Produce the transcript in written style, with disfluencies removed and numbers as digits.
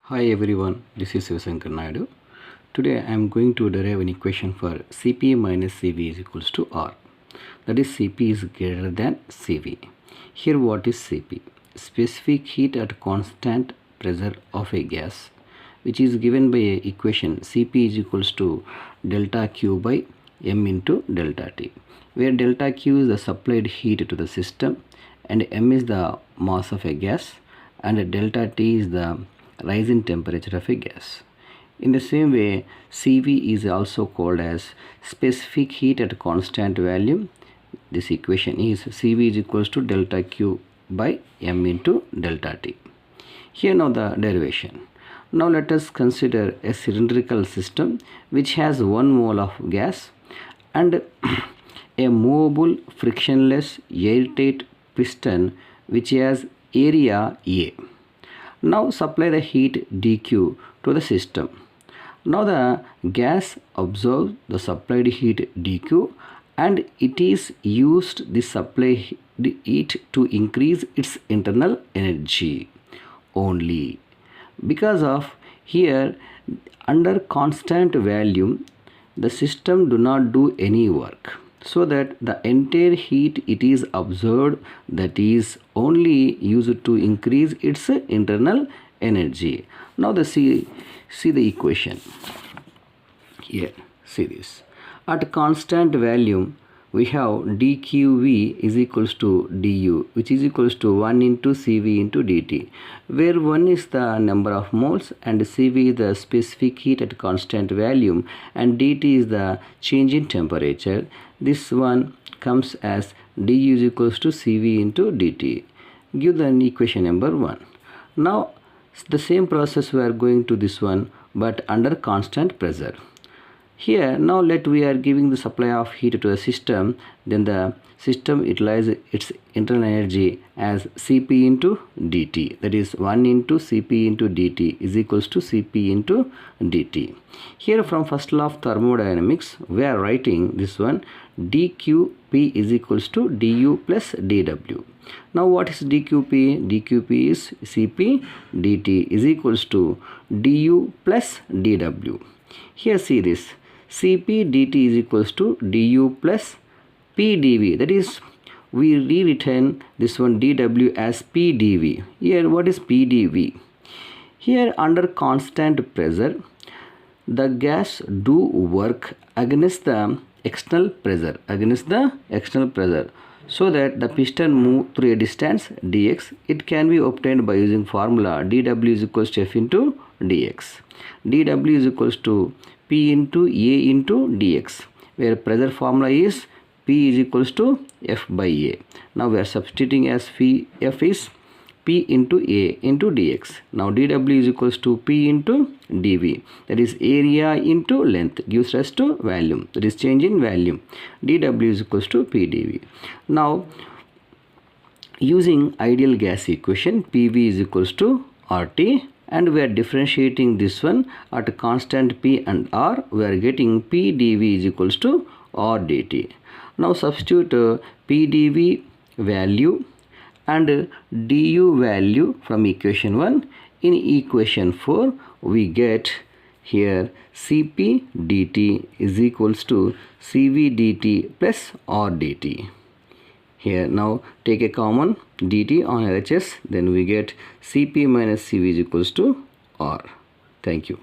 Hi everyone, this is Sivasankar Naidu. Today I am going to derive an equation for Cp minus Cv is equals to R. That is Cp is greater than Cv. Here what is Cp? Specific heat at constant pressure of a gas, which is given by a equation Cp is equals to delta Q by m into delta T, where delta Q is the supplied heat to the system and m is the mass of a gas and delta T is the rise in temperature of a gas. In the same way, Cv is also called as specific heat at constant volume. This equation is Cv is equals to delta Q by m into delta T. Here now the derivation. Now let us consider a cylindrical system which has 1 mole of gas and a movable frictionless airtight piston which has area A. Now supply the heat dq to the system. Now the gas absorbs the supplied heat dq and it is used the supply heat to increase its internal energy only. Because of here under constant volume the system do not do any work, so that the entire heat it is absorbed, that is only used to increase its internal energy. Now see the equation here. See this. At constant volume we have dqv is equals to du, which is equals to 1 into Cv into dt, where 1 is the number of moles and Cv is the specific heat at constant volume and dt is the change in temperature. This one comes as du is equals to Cv into dt. Give the equation number 1. Now the same process we are going to this one, but under constant pressure. Here now we are giving the supply of heat to the system, then the system utilizes its internal energy as Cp into dt, that is 1 into Cp into dt is equals to Cp into dt. Here from first law of thermodynamics we are writing this one dqp is equals to du plus dw. Now what is dqp? dqp is Cp dt is equals to du plus dw. Here see this, Cp dt is equals to du plus pdv, that is we rewritten this one dw as pdv. Here what is pdv? Here under constant pressure the gas do work against the external pressure, so that the piston move through a distance dx. It can be obtained by using formula dw is equals to f into dx. dw is equals to p into a into dx, where pressure formula is p is equals to f by a. Now we are substituting as f is p into a into dx. Now dw is equals to p into dv, that is area into length, gives rise to volume, that is change in volume. dw is equals to p dv. Now using ideal gas equation, pv is equals to RT, and we are differentiating this one at constant p and r, we are getting p dv is equals to r dt. Now substitute p dv value and du value from equation 1. In equation 4 we get here Cp dt is equals to Cv dt plus r dt. Here now take a common dt on LHS, then we get Cp minus Cv is equals to R. Thank you.